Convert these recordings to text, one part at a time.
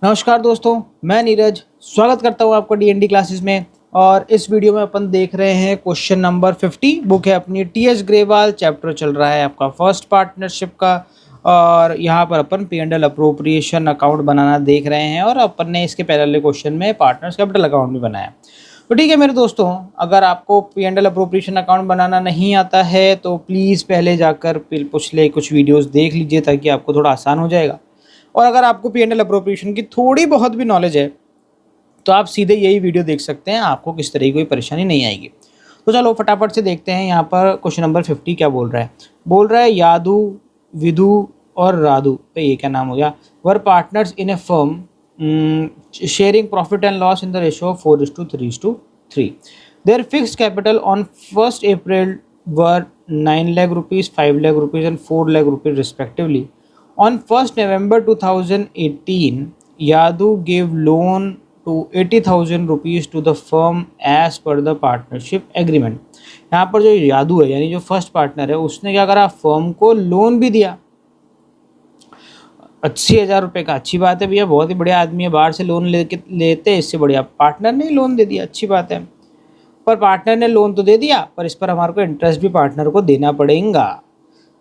नमस्कार दोस्तों, मैं नीरज स्वागत करता हूँ आपका डीएनडी क्लासेस में। और इस वीडियो में अपन देख रहे हैं क्वेश्चन नंबर 50। बुक है अपनी टीएस ग्रेवाल, चैप्टर चल रहा है आपका फर्स्ट पार्टनरशिप का। और यहाँ पर अपन P and L appropriation account बनाना देख रहे हैं और अपन ने इसके पहले क्वेश्चन में पार्टनर्स कैपिटल अकाउंट भी बनाया। तो ठीक है मेरे दोस्तों, अगर आपको P and L appropriation account बनाना नहीं आता है तो प्लीज़ पहले जाकर पिछले कुछ वीडियोज़ देख लीजिए ताकि आपको थोड़ा आसान हो जाएगा। और अगर आपको पी एंड एल अप्रोप्रिएशन की थोड़ी बहुत भी नॉलेज है तो आप सीधे यही वीडियो देख सकते हैं, आपको किस तरह की कोई परेशानी नहीं आएगी। तो चलो फटाफट से देखते हैं यहाँ पर क्वेश्चन नंबर 50 क्या बोल रहा है यादू, विधु और राधु, तो ये क्या नाम हो गया, were partners in a firm sharing profit and loss in the ratio of 4:3:3। There fixed capital on 1st April were 9 lakh rupees, 5 lakh rupees and 4 lakh rupees respectively. On 1st November 2018, Yadu gave loan to 80,000 rupees to the firm as per the partnership agreement. यहाँ पर जो यादू है यानी जो first partner है उसने क्या करा, फर्म को लोन भी दिया 80,000 रुपये का। अच्छी बात है भैया, बहुत ही बढ़िया आदमी है, बाहर से लोन लेते इससे बढ़िया पार्टनर ने लोन दे दिया, अच्छी बात है। पर पार्टनर ने लोन तो दे दिया पर इस पर हमारे को इंटरेस्ट भी पार्टनर को देना पड़ेगा।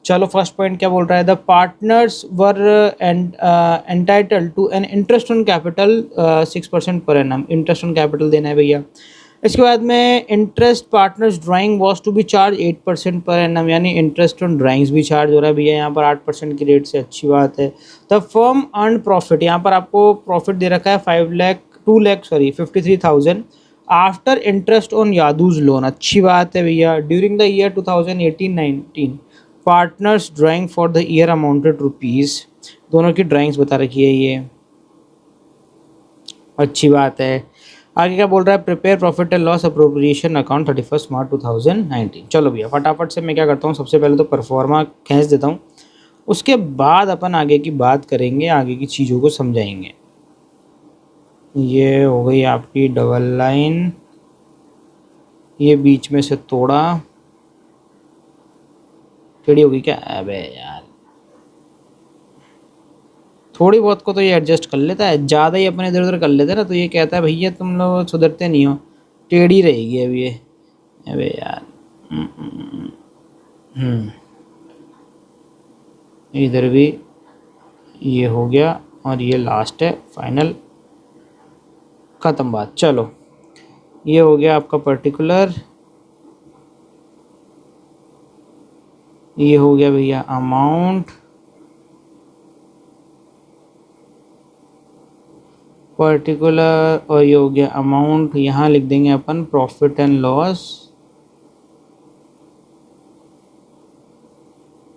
चलो फर्स्ट पॉइंट क्या बोल रहा है, the partners were entitled to an interest on capital 6% per annum, interest on capital देना है भैया। इसके बाद में interest partners drawing was to be charge 8% per annum, यानी इंटरेस्ट ऑन ड्राइंग्स भी चार्ज हो रहा है भैया यहाँ पर 8% की रेट से, अच्छी बात है। द फर्म अर्न प्रॉफिट, यहाँ पर आपको प्रॉफिट दे रखा है 53,000 आफ्टर इंटरेस्ट ऑन यादूज लोन, अच्छी बात है भैया। During the year 2018-19 partners drawing for the year amounted rupees, दोनों की ड्राइंग्स बता रखी है ये, अच्छी बात है। आगे क्या बोल रहा है, prepare profit and loss appropriation account 31 मार्च 2019। चलो भैया फटाफट से मैं क्या करता हूँ, सबसे पहले तो परफॉर्मा खींच देता हूँ, उसके बाद अपन आगे की बात करेंगे, आगे की चीज़ों को समझाएंगे। ये हो गई आपकी डबल लाइन, ये बीच में से तोड़ा, टेढ़ी होगी क्या, अबे यार थोड़ी बहुत को तो ये एडजस्ट कर लेता है, ज़्यादा ही अपने इधर उधर कर लेते हैं ना तो ये कहता है भैया तुम लोग सुधरते नहीं हो, टेढ़ी रहेगी अब ये, अबे यार। इधर भी ये हो गया और ये लास्ट है फाइनल, ख़त्म बात। चलो ये हो गया आपका पर्टिकुलर, ये हो गया भैया अमाउंट, पर्टिकुलर, और ये हो गया अमाउंट। यहाँ लिख देंगे अपन profit and loss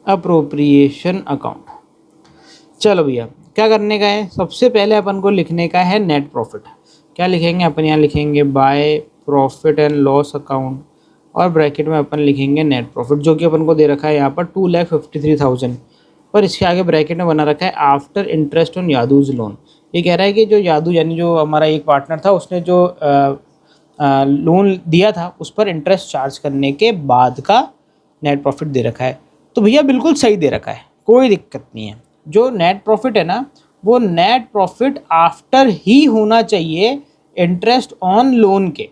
appropriation account. चलो भैया क्या करने का है, सबसे पहले अपन को लिखने का है नेट प्रॉफिट। क्या लिखेंगे अपन, यहाँ लिखेंगे by profit and loss account और ब्रैकेट में अपन लिखेंगे नेट प्रॉफिट, जो कि अपन को दे रखा है यहाँ पर 2,53,000, पर इसके आगे ब्रैकेट में बना रखा है आफ्टर इंटरेस्ट ऑन यादूज लोन। ये कह रहा है कि जो यादू यानी जो हमारा एक पार्टनर था उसने जो लोन दिया था उस पर इंटरेस्ट चार्ज करने के बाद का नेट प्रॉफिट दे रखा है। तो भैया बिल्कुल सही दे रखा है, कोई दिक्कत नहीं है। जो नेट प्रॉफिट है ना वो नेट प्रॉफिट आफ्टर ही होना चाहिए इंटरेस्ट ऑन लोन के,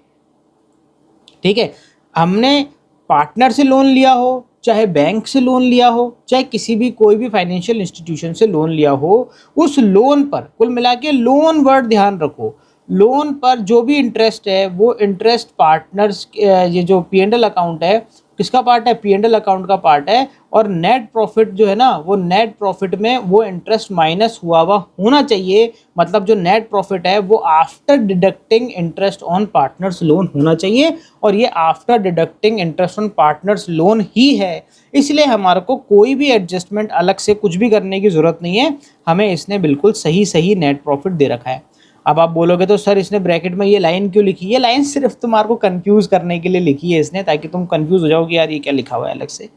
ठीक है। हमने पार्टनर से लोन लिया हो, चाहे बैंक से लोन लिया हो, चाहे किसी भी कोई भी फाइनेंशियल इंस्टीट्यूशन से लोन लिया हो, उस लोन पर कुल मिला के लोन वर्ड ध्यान रखो, लोन पर जो भी इंटरेस्ट है वो इंटरेस्ट पार्टनर्स, ये जो पी एंड एल अकाउंट है किसका पार्ट है, पी एंड एल अकाउंट का पार्ट है। और नेट प्रॉफिट जो है ना वो नेट प्रॉफिट में वो इंटरेस्ट माइनस हुआ होना चाहिए, मतलब जो नेट प्रॉफिट है वो after deducting interest on partners loan होना चाहिए, और ये after deducting interest on partners loan ही है। इसलिए हमारे को कोई भी एडजस्टमेंट अलग से कुछ भी करने की ज़रूरत नहीं है, हमें इसने बिल्कुल सही सही नेट प्रॉफिट दे रखा है। अब आप बोलोगे तो सर इसने ब्रैकेट में ये लाइन क्यों लिखी, ये लाइन सिर्फ तुम्हारे को कंफ्यूज करने के लिए लिखी है इसने, ताकि तुम कंफ्यूज हो जाओ कि यार ये क्या लिखा हुआ है अलग से।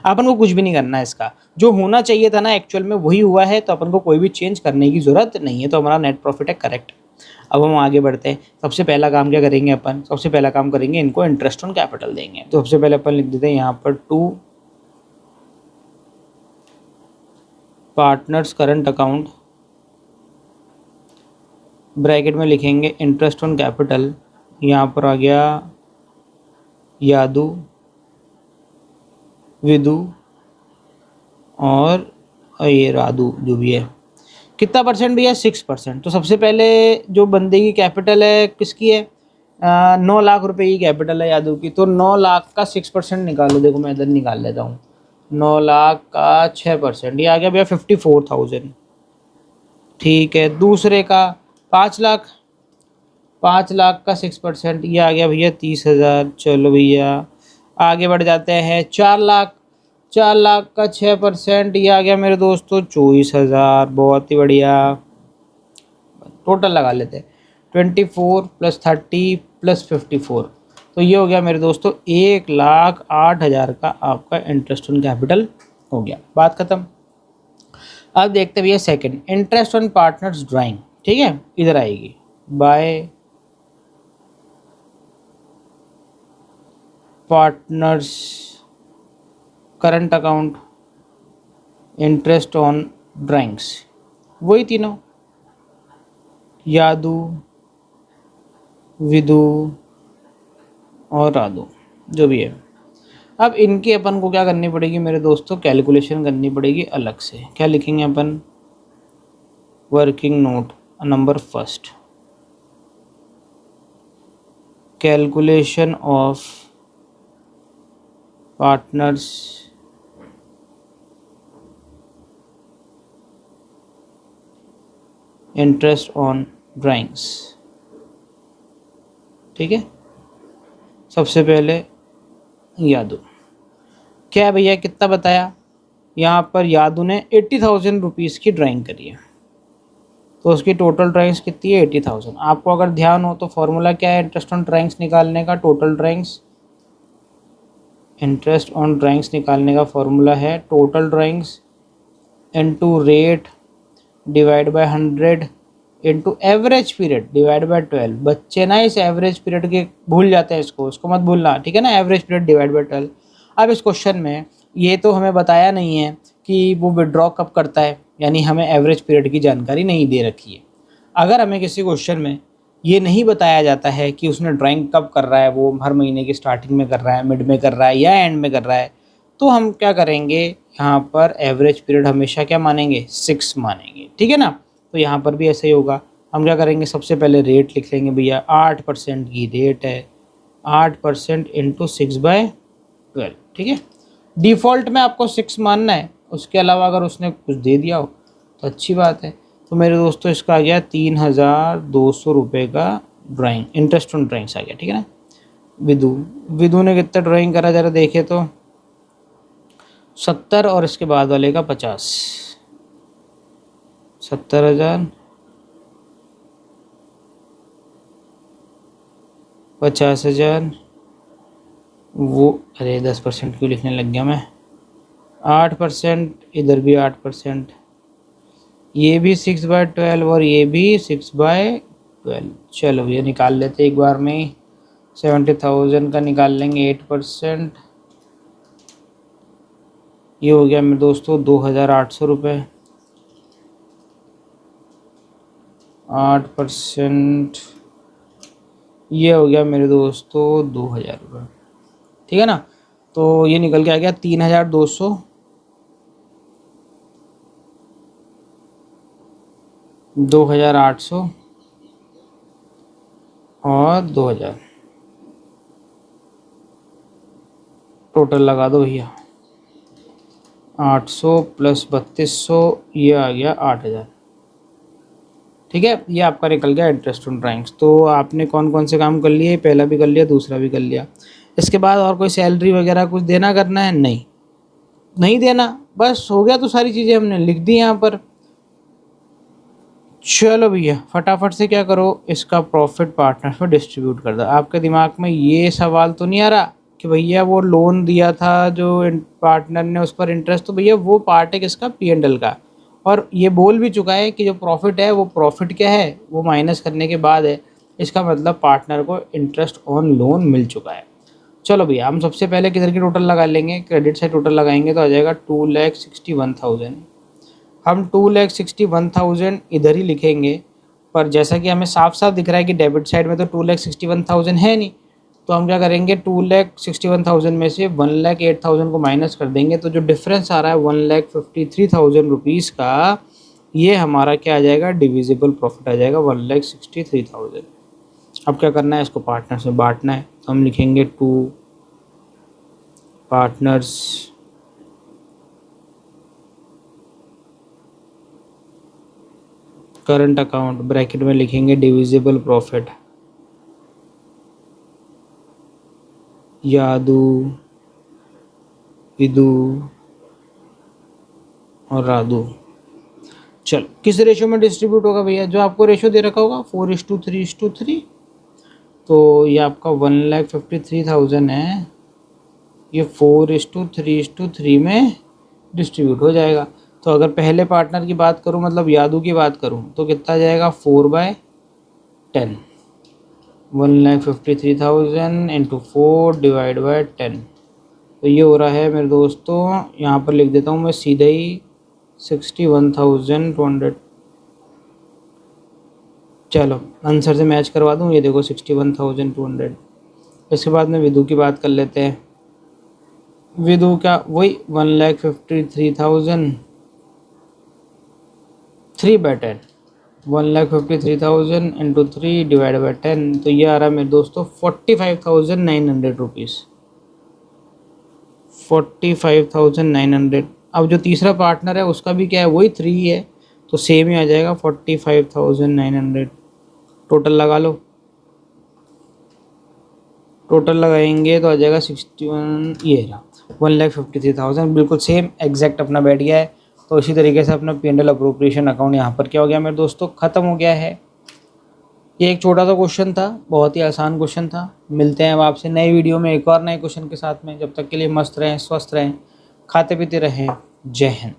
अपन को कुछ भी नहीं करना है, इसका जो होना चाहिए था ना एक्चुअल में वही हुआ है, तो अपन को कोई भी चेंज करने की ज़रूरत नहीं है, तो हमारा नेट प्रॉफिट है करेक्ट। अब हम आगे बढ़ते हैं, सबसे पहला काम क्या करेंगे अपन, सबसे पहला काम करेंगे इनको इंटरेस्ट ऑन कैपिटल देंगे। तो सबसे पहले अपन लिख देते हैं यहाँ पर 2 पार्टनर्स करंट अकाउंट ब्रैकेट में लिखेंगे इंटरेस्ट ऑन कैपिटल, यहाँ पर आ गया यादू, विदु और ये राधु जो भी है। कितना परसेंट भी है? 6%। तो सबसे पहले जो बंदे की कैपिटल है किसकी है? 9 लाख रुपए की कैपिटल है यादव की। तो 9 लाख का 6% निकालो। देखो मैं इधर निकाल लेता हूँ। 9 लाख का 6%, ये आ गया भैया 54,000। ठीक है। दूसरे का 5 लाख, 5 लाख का 6%, ये आ गया भैया 30,000। चलो भैया आगे बढ़ जाते हैं। 4 लाख, 4 लाख का 6%, ये आ गया मेरे दोस्तों 24,000। बहुत ही बढ़िया। टोटल लगा लेते हैं 24 + 30 + 54, तो ये हो गया मेरे दोस्तों 1,08,000 का आपका इंटरेस्ट ऑन कैपिटल हो गया। बात खत्म। अब देखते भैया second, interest on partners drawing. ठीक है, इधर आएगी bye partners current account, interest on drawings, वही तीनों, यादू, विदु और राधु जो भी है। अब इनकी अपन को क्या करनी पड़ेगी मेरे दोस्तों? कैलकुलेशन करनी पड़ेगी अलग से। क्या लिखेंगे अपन? Working note number first, calculation of partners interest on drawings. ठीक है, सबसे पहले यादू, क्या भैया कितना बताया? यहाँ पर यादू ने 80,000 रुपीज़ की ड्राइंग करी है, तो उसकी टोटल ड्राइंग्स कितनी है? 80,000। आपको अगर ध्यान हो तो फॉर्मूला क्या है इंटरेस्ट ऑन ड्राइंग्स निकालने का? Total drawings, interest on drawings निकालने का फॉर्मूला है total drawings into rate divide by 100 into average period divide by 12। बच्चे ना इस एवरेज पीरियड के भूल जाते हैं, इसको मत भूलना, ठीक है ना? Average period divide by 12। अब इस क्वेश्चन में ये तो हमें बताया नहीं है कि वो विड्रॉ कब करता है, यानी हमें एवरेज पीरियड की जानकारी नहीं दे रखी है। अगर हमें किसी क्वेश्चन में ये नहीं बताया जाता है कि उसने ड्राइंग कब कर रहा है, वो हर महीने की स्टार्टिंग में कर रहा है, मिड में कर रहा है या एंड में कर रहा है, तो हम क्या करेंगे? यहाँ पर एवरेज पीरियड हमेशा क्या मानेंगे? 6 मानेंगे। ठीक है ना? तो यहाँ पर भी ऐसा ही होगा। हम क्या करेंगे? सबसे पहले रेट लिख लेंगे भैया, 8% की रेट है, 8% इंटू 6/12। ठीक है, डिफ़ॉल्ट में आपको 6 मानना है, उसके अलावा अगर उसने कुछ दे दिया हो तो अच्छी बात है। तो मेरे दोस्तों इसका आ गया 3,200 रुपये का ड्राइंग, इंटरेस्ट ऑन ड्राइंग्स आ गया। ठीक है ना? विदु ने कितना ड्राइंग करा ज़रा देखे तो? 70 और इसके बाद वाले का 50, 70,000, 50,000, वो अरे 10% क्यों लिखने लग गया मैं? 8%, इधर भी 8%, ये भी 6/12 और ये भी 6/12। चलो ये निकाल लेते एक बार में। 70,000 का निकाल लेंगे 8%, ये हो गया मेरे दोस्तों 2,800 रुपये। 8%, ये हो गया मेरे दोस्तों 2,000 रुपये। ठीक है ना? तो ये निकल के आ गया 3,200, 2,800 और 2,000, टोटल लगा दो भैया। 800 + 3,200, ये आ गया 8,000। ठीक है, ये आपका निकल गया इंटरेस्ट ऑन ड्राइंग्स। तो आपने कौन कौन से काम कर लिए? पहला भी कर लिया, दूसरा भी कर लिया। इसके बाद और कोई सैलरी वगैरह कुछ देना करना है? नहीं देना, बस हो गया। तो सारी चीज़ें हमने लिख दी यहाँ पर। चलो भैया फटाफट से क्या करो, इसका प्रॉफिट पार्टनर में डिस्ट्रीब्यूट कर दो। आपके दिमाग में ये सवाल तो नहीं आ रहा कि भैया वो लोन दिया था जो पार्टनर ने, उस पर इंटरेस्ट, तो भैया वो पार्ट है किसका? P&L का। और ये बोल भी चुका है कि जो प्रॉफिट है वो प्रॉफिट क्या है? वो माइनस करने के बाद है। इसका मतलब पार्टनर को इंटरेस्ट ऑन लोन मिल चुका है। चलो भैया हम सबसे पहले किधर की टोटल लगा लेंगे? क्रेडिट से टोटल लगाएंगे तो आ जाएगा 2,61,000। हम 2,61,000 इधर ही लिखेंगे पर जैसा कि हमें साफ साफ दिख रहा है कि डेबिट साइड में तो 2,61,000 है नहीं, तो हम क्या करेंगे 2,61,000 में से 1,08,000 को माइनस कर देंगे, तो जो डिफरेंस आ रहा है 1,53,000 रुपीज़ का, ये हमारा क्या आ जाएगा, डिविजिबल प्रॉफिट आ जाएगा 1,63,000। अब क्या करना है, इसको पार्टनर्स में बांटना है, तो हम लिखेंगे 2 पार्टनर्स करंट अकाउंट, ब्रैकेट में लिखेंगे डिविजिबल प्रॉफिट, यादू, विदू और राधू। चलो किस रेशो में डिस्ट्रीब्यूट होगा भैया, जो आपको रेशो दे रखा होगा 4:3:3, तो ये आपका 1,53,000 है, ये 4:3:3 में डिस्ट्रीब्यूट हो जाएगा। तो अगर पहले पार्टनर की बात करूं, मतलब यादू की बात करूं, तो कितना जाएगा 4/10, 1,53,000 इंटू 4 डिवाइड बाई 10, तो ये हो रहा है मेरे दोस्तों, यहाँ पर लिख देता हूँ मैं सीधे ही 61,200। चलो आंसर से मैच करवा दूँ, ये देखो 61,200। इसके बाद में विदू की बात कर लेते हैं। विदू का वही 1,53,000 3/10, 1,53,000 इंटू 3 डिवाइड बाई 10, तो ये आ रहा है मेरे दोस्तों 45,900 रुपीज़, 45,900। अब जो तीसरा पार्टनर है उसका भी क्या है, वही 3 है, तो सेम ही आ जाएगा 45,900। टोटल लगा लो, टोटल लगाएंगे तो आ जाएगा 61, ये रहा 1,53,000, बिल्कुल सेम एग्जैक्ट अपना बैठ गया है। तो इसी तरीके से अपना P&L अप्रोप्रिएशन अकाउंट यहाँ पर क्या हो गया मेरे दोस्तों, ख़त्म हो गया है। ये एक छोटा सा क्वेश्चन था, बहुत ही आसान क्वेश्चन था। मिलते हैं अब आपसे नई वीडियो में एक और नए क्वेश्चन के साथ में। जब तक के लिए मस्त रहें, स्वस्थ रहें, खाते पीते रहें। जय हिंद।